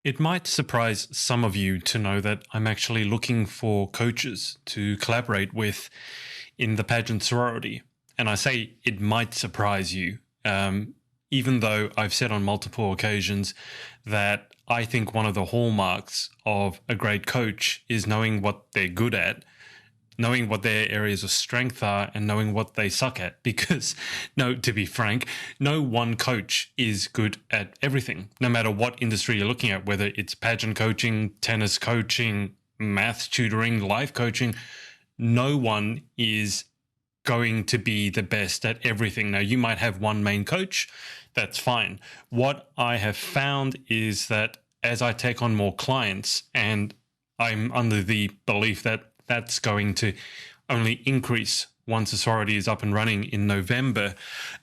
It might surprise some of you to know that I'm actually looking for coaches to collaborate with in the pageant sorority. And I say it might surprise you, even though I've said on multiple occasions that I think one of the hallmarks of a great coach is knowing what they're good at, knowing what their areas of strength are, and knowing what they suck at. Because, no, to be frank, no one coach is good at everything, no matter what industry you're looking at, whether it's pageant coaching, tennis coaching, math tutoring, life coaching. No one is going to be the best at everything. Now, you might have one main coach. That's fine. What I have found is that as I take on more clients, and I'm under the belief that that's going to only increase once the sorority is up and running in November,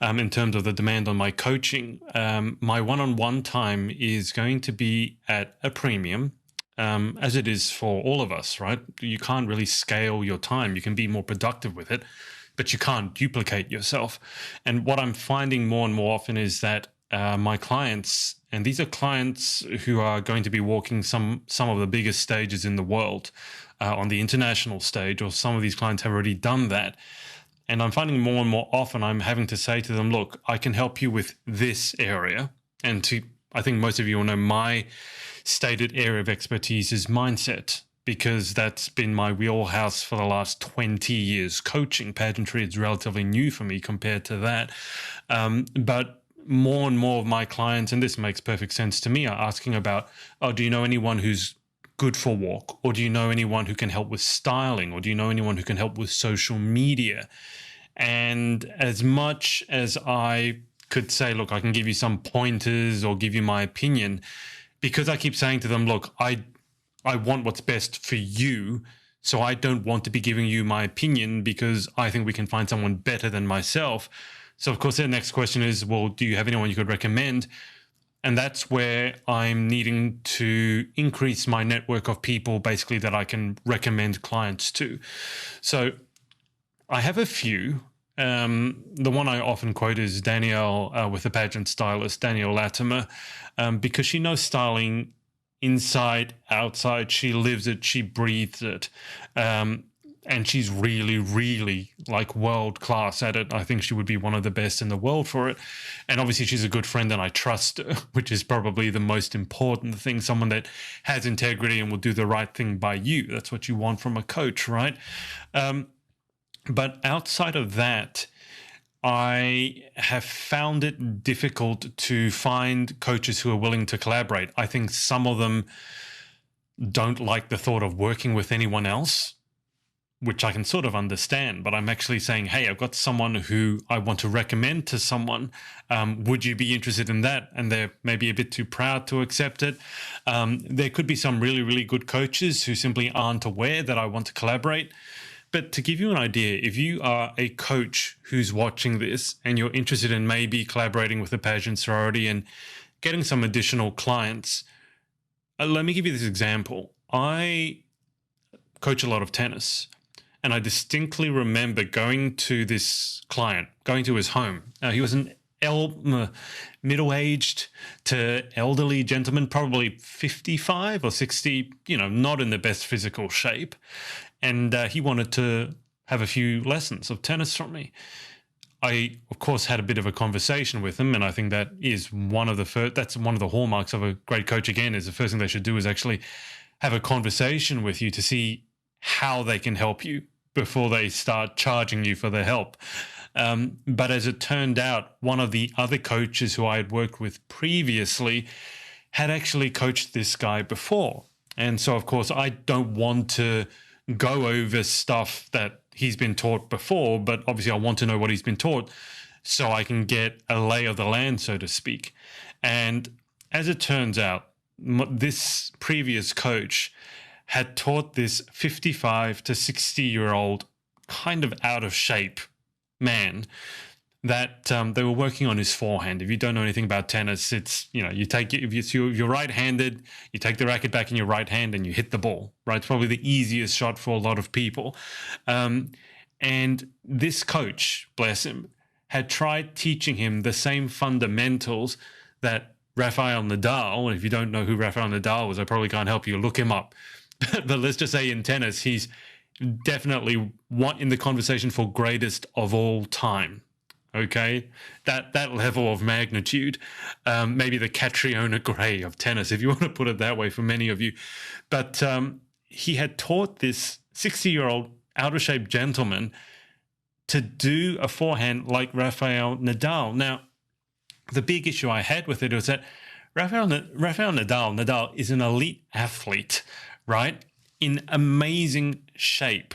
in terms of the demand on my coaching. My one-on-one time is going to be at a premium, as it is for all of us, right? You can't really scale your time. You can be more productive with it, but you can't duplicate yourself. And what I'm finding more and more often is that my clients, and these are clients who are going to be walking some of the biggest stages in the world, on the international stage, or some of these clients have already done that. And I'm finding more and more often I'm having to say to them, look, I can help you with this area. And I think most of you will know my stated area of expertise is mindset, because that's been my wheelhouse for the last 20 years. Coaching, pageantry is relatively new for me compared to that. But more and more of my clients, and this makes perfect sense to me, are asking about, oh, do you know anyone who's good for walk? Or do you know anyone who can help with styling? Or do you know anyone who can help with social media? And as much as I could say, look, I can give you some pointers or give you my opinion, because I keep saying to them, look, I want what's best for you. So I don't want to be giving you my opinion because I think we can find someone better than myself. So of course, the next question is, well, do you have anyone you could recommend? And that's where I'm needing to increase my network of people, basically, that I can recommend clients to. So I have a few. The one I often quote is Danielle, with the pageant stylist, Danielle Latimer, because she knows styling inside, outside. She lives it, she breathes it. And she's really, really like world class at it. I think she would be one of the best in the world for it. And obviously she's a good friend and I trust her, which is probably the most important thing. Someone that has integrity and will do the right thing by you. That's what you want from a coach, right? But outside of that, I have found it difficult to find coaches who are willing to collaborate. I think some of them don't like the thought of working with anyone else, which I can sort of understand, but I'm actually saying, hey, I've got someone who I want to recommend to someone. Would you be interested in that? And they're maybe a bit too proud to accept it. There could be some really, really good coaches who simply aren't aware that I want to collaborate. But to give you an idea, if you are a coach who's watching this and you're interested in maybe collaborating with the pageant sorority and getting some additional clients, let me give you this example. I coach a lot of tennis. And I distinctly remember going to this client, going to his home. He was an middle-aged to elderly gentleman, probably 55 or 60, not in the best physical shape. And he wanted to have a few lessons of tennis from me. I, of course, had a bit of a conversation with him, and I think that is that's one of the hallmarks of a great coach, again, is the first thing they should do is actually have a conversation with you to see how they can help you before they start charging you for their help. But as it turned out, one of the other coaches who I had worked with previously had actually coached this guy before. And so, of course, I don't want to go over stuff that he's been taught before, but obviously I want to know what he's been taught so I can get a lay of the land, so to speak. And as it turns out, this previous coach had taught this 55 to 60-year-old kind of out of shape man that they were working on his forehand. If you don't know anything about tennis, it's, if you're right-handed, you take the racket back in your right hand and you hit the ball, right? It's probably the easiest shot for a lot of people. And this coach, bless him, had tried teaching him the same fundamentals that Rafael Nadal. And if you don't know who Rafael Nadal was, I probably can't help you. Look him up. But let's just say in tennis, he's definitely one in the conversation for greatest of all time. Okay, that level of magnitude, maybe the Catriona Gray of tennis, if you want to put it that way, for many of you. But he had taught this 60-year-old out-of-shape gentleman to do a forehand like Rafael Nadal. Now, the big issue I had with it was that Rafael Nadal is an elite athlete, right? In amazing shape.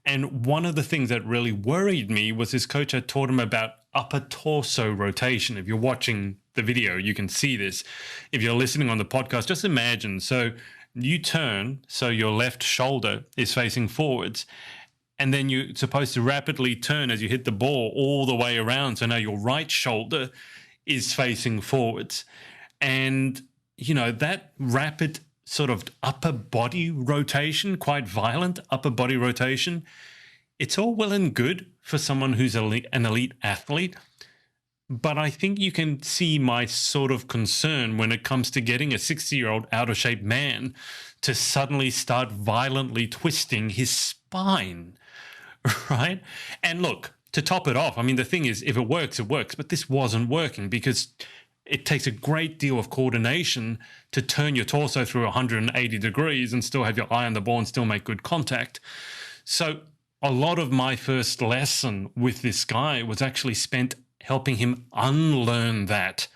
And one of the things that really worried me was his coach had taught him about upper torso rotation. If you're watching the video, you can see this. If you're listening on the podcast, just imagine. So you turn, so your left shoulder is facing forwards, and then you're supposed to rapidly turn as you hit the ball all the way around. So now your right shoulder is facing forwards. And, you know, that rapid sort of upper body rotation, quite violent upper body rotation, it's all well and good for someone who's an elite athlete. But I think you can see my sort of concern when it comes to getting a 60-year-old out-of-shape man to suddenly start violently twisting his spine, right? And look, to top it off, I mean, the thing is, if it works, it works. But this wasn't working because it takes a great deal of coordination to turn your torso through 180 degrees and still have your eye on the ball and still make good contact. So a lot of my first lesson with this guy was actually spent helping him unlearn that,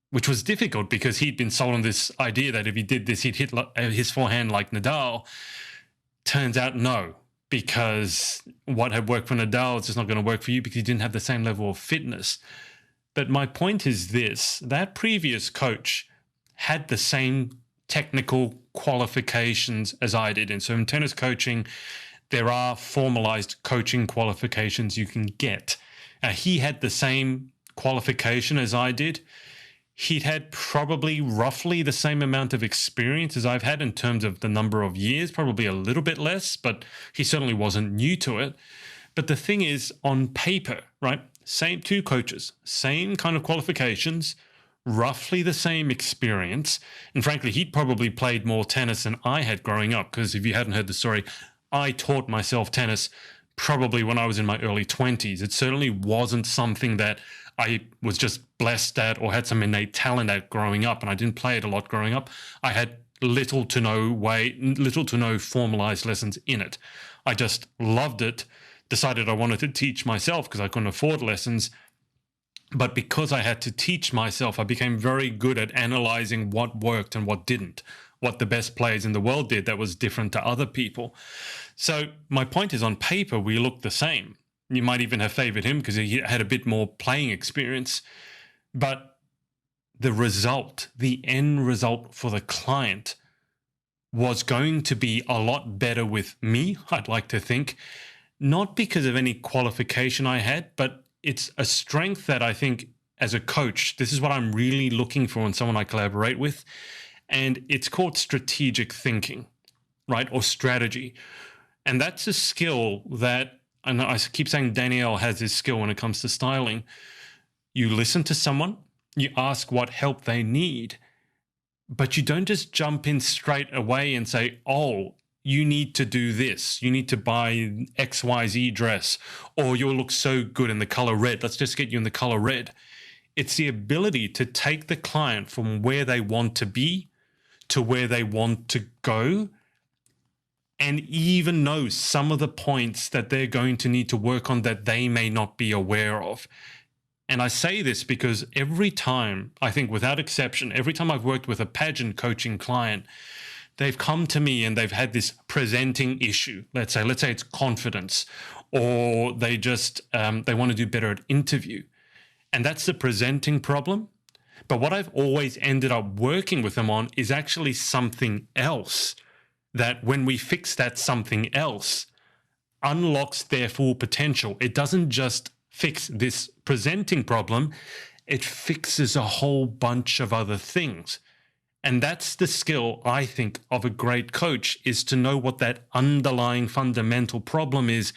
which was difficult because he'd been sold on this idea that if he did this, he'd hit his forehand like Nadal. Turns out no, because what had worked for Nadal is just not going to work for you because you didn't have the same level of fitness. But my point is this, that previous coach had the same technical qualifications as I did. And so in tennis coaching, there are formalized coaching qualifications you can get. He had the same qualification as I did. He'd had probably roughly the same amount of experience as I've had in terms of the number of years, probably a little bit less, but he certainly wasn't new to it. But the thing is, on paper, right, same two coaches, same kind of qualifications, roughly the same experience. And frankly, he'd probably played more tennis than I had growing up, because if you hadn't heard the story, I taught myself tennis probably when I was in my early 20s. It certainly wasn't something that I was just blessed at or had some innate talent at growing up, and I didn't play it a lot growing up. I had little to no formalized lessons in it. I just loved it, decided I wanted to teach myself because I couldn't afford lessons. But because I had to teach myself, I became very good at analyzing what worked and what didn't, what the best players in the world did that was different to other people. So my point is, on paper, we look the same. You might even have favored him because he had a bit more playing experience. But the result, the end result for the client, was going to be a lot better with me, I'd like to think, not because of any qualification I had, but it's a strength that I think as a coach, this is what I'm really looking for in someone I collaborate with. And it's called strategic thinking, right? Or strategy. And that's a skill that, and I keep saying Danielle has this skill when it comes to styling. You listen to someone, you ask what help they need, but you don't just jump in straight away and say, oh, you need to do this. You need to buy XYZ dress, or you'll look so good in the color red. Let's just get you in the color red. It's the ability to take the client from where they want to be to where they want to go, and even know some of the points that they're going to need to work on that they may not be aware of. And I say this because every time, I think without exception, every time I've worked with a pageant coaching client, they've come to me and they've had this presenting issue. Let's say it's confidence, or they just, they want to do better at interview. And that's the presenting problem. But what I've always ended up working with them on is actually something else, that when we fix that something else, unlocks their full potential. It doesn't just fix this presenting problem, it fixes a whole bunch of other things. And that's the skill, I think, of a great coach, is to know what that underlying fundamental problem is,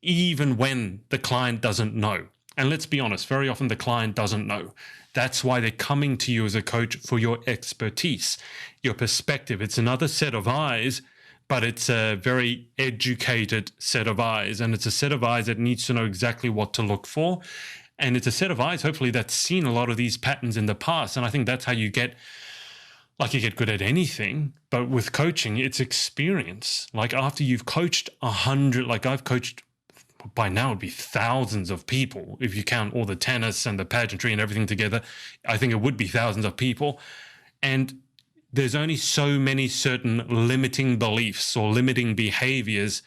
even when the client doesn't know. And let's be honest, very often the client doesn't know. That's why they're coming to you as a coach, for your expertise, your perspective. It's another set of eyes, but it's a very educated set of eyes. And it's a set of eyes that needs to know exactly what to look for. And it's a set of eyes, hopefully, that's seen a lot of these patterns in the past. And I think that's how you get, like, you get good at anything. But with coaching, it's experience. Like, after you've coached 100, like I've coached, by now it'd be thousands of people. If you count all the tennis and the pageantry and everything together, I think it would be thousands of people. And there's only so many certain limiting beliefs or limiting behaviors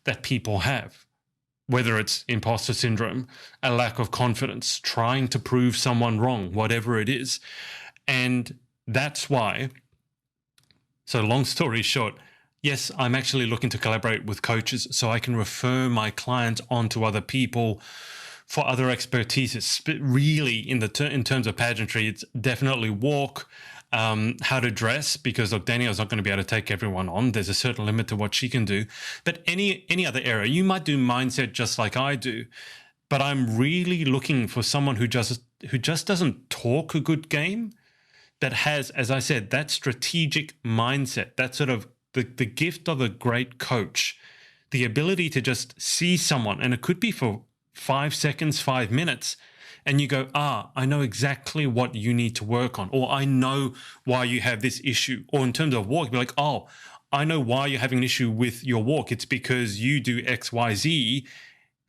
that people have, whether it's imposter syndrome, a lack of confidence, trying to prove someone wrong, whatever it is. And that's why, so long story short, yes, I'm actually looking to collaborate with coaches so I can refer my clients on to other people for other expertise. Really, in terms of pageantry, it's definitely walk, how to dress, because look, Danielle's not going to be able to take everyone on. There's a certain limit to what she can do. But any other area, you might do mindset just like I do. But I'm really looking for someone who just doesn't talk a good game, that has, as I said, that strategic mindset, that sort of the gift of a great coach, the ability to just see someone, and it could be for 5 seconds, 5 minutes, and you go, I know exactly what you need to work on, or I know why you have this issue. Or in terms of walk, be like, I know why you're having an issue with your walk. It's because you do X, Y, Z,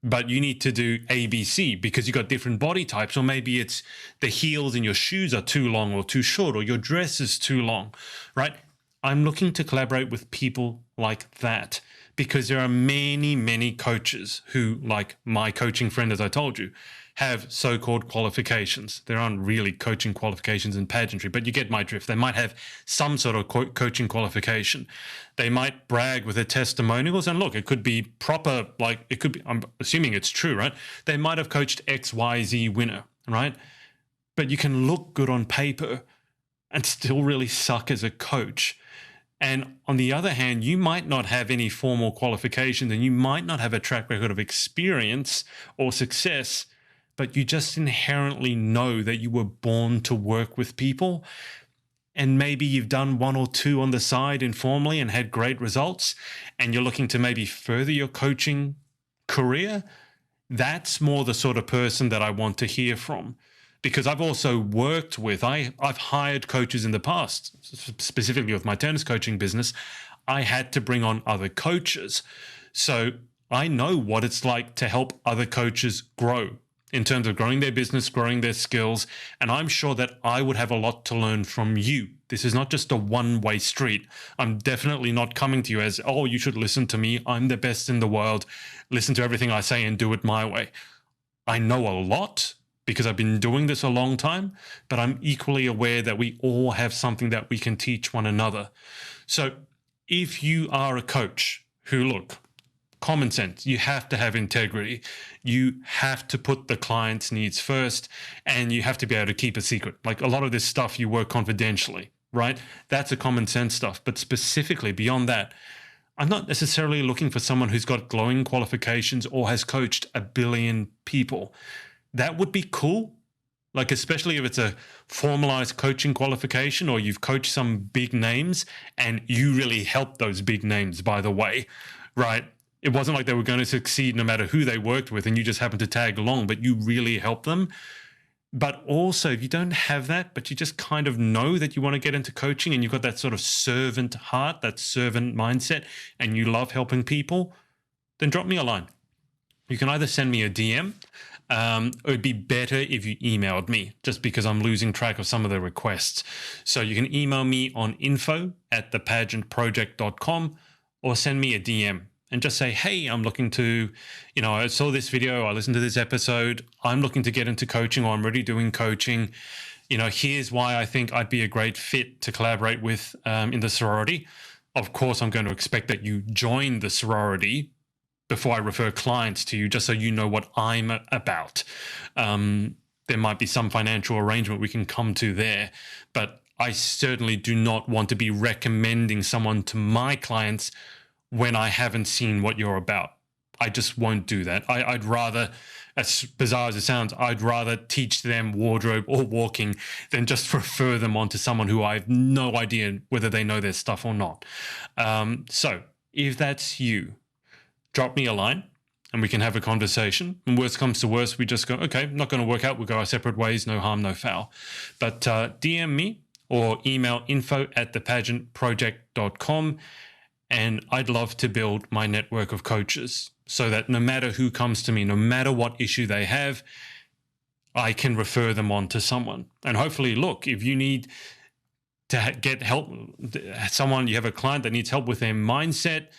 but you need to do A, B, C because you got different body types. Or maybe it's the heels in your shoes are too long or too short, or your dress is too long, right? I'm looking to collaborate with people like that, because there are many, many coaches who, like my coaching friend, as I told you, have so-called qualifications. There aren't really coaching qualifications in pageantry, but you get my drift. They might have some sort of coaching qualification. They might brag with their testimonials, and look, it could be proper, like it could be, I'm assuming it's true, right? They might have coached XYZ winner, right? But you can look good on paper and still really suck as a coach. And on the other hand, you might not have any formal qualifications and you might not have a track record of experience or success, but you just inherently know that you were born to work with people. And maybe you've done 1 or 2 on the side informally and had great results, and you're looking to maybe further your coaching career. That's more the sort of person that I want to hear from. Because I've also worked with, I've hired coaches in the past, specifically with my tennis coaching business. I had to bring on other coaches. So I know what it's like to help other coaches grow in terms of growing their business, growing their skills. And I'm sure that I would have a lot to learn from you. This is not just a one-way street. I'm definitely not coming to you as, you should listen to me. I'm the best in the world. Listen to everything I say and do it my way. I know a lot, because I've been doing this a long time, but I'm equally aware that we all have something that we can teach one another. So if you are a coach who, look, common sense, you have to have integrity. You have to put the client's needs first, and you have to be able to keep a secret. Like a lot of this stuff, you work confidentially, right? That's a common sense stuff. But specifically beyond that, I'm not necessarily looking for someone who's got glowing qualifications or has coached 1 billion people. That would be cool, like especially if it's a formalized coaching qualification or you've coached some big names and you really helped those big names, by the way, right? It wasn't like they were going to succeed no matter who they worked with and you just happened to tag along, but you really helped them. But also, if you don't have that, but you just kind of know that you want to get into coaching and you've got that sort of servant heart, that servant mindset, and you love helping people, then drop me a line. You can either send me a DM. It would be better if you emailed me, just because I'm losing track of some of the requests. So you can email me on info@thepageantproject.com or send me a DM and just say, hey, I'm looking to, I saw this video, I listened to this episode, I'm looking to get into coaching, or I'm already doing coaching. Here's why I think I'd be a great fit to collaborate with in the sorority. Of course, I'm going to expect that you join the sorority before I refer clients to you, just so you know what I'm about. There might be some financial arrangement we can come to there, but I certainly do not want to be recommending someone to my clients when I haven't seen what you're about. I just won't do that. I'd rather, as bizarre as it sounds, I'd rather teach them wardrobe or walking than just refer them on to someone who I have no idea whether they know their stuff or not. So if that's you, drop me a line and we can have a conversation. And worst comes to worst, we just go, okay, not going to work out. We'll go our separate ways. No harm, no foul. But DM me or email info@thepageantproject.com. And I'd love to build my network of coaches so that no matter who comes to me, no matter what issue they have, I can refer them on to someone. And hopefully, look, if you need to get help, you have a client that needs help with their mindset,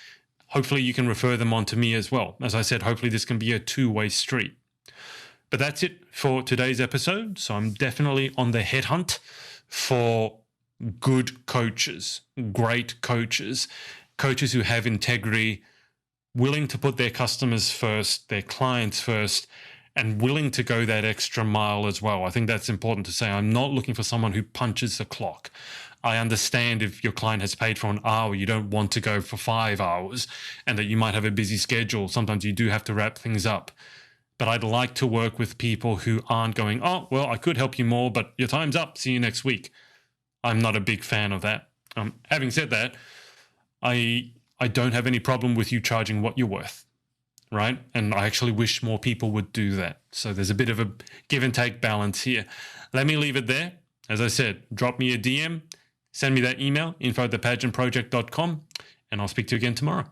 hopefully you can refer them on to me as well. As I said, hopefully this can be a two-way street. But that's it for today's episode. So I'm definitely on the headhunt for good coaches, great coaches, coaches who have integrity, willing to put their customers first, their clients first, and willing to go that extra mile as well. I think that's important to say. I'm not looking for someone who punches the clock. I understand if your client has paid for an hour, you don't want to go for 5 hours and that you might have a busy schedule. Sometimes you do have to wrap things up. But I'd like to work with people who aren't going, oh, well, I could help you more, but your time's up. See you next week. I'm not a big fan of that. Having said that, I don't have any problem with you charging what you're worth, right? And I actually wish more people would do that. So there's a bit of a give and take balance here. Let me leave it there. As I said, drop me a DM, send me that email, info@thepageantproject.com, and I'll speak to you again tomorrow.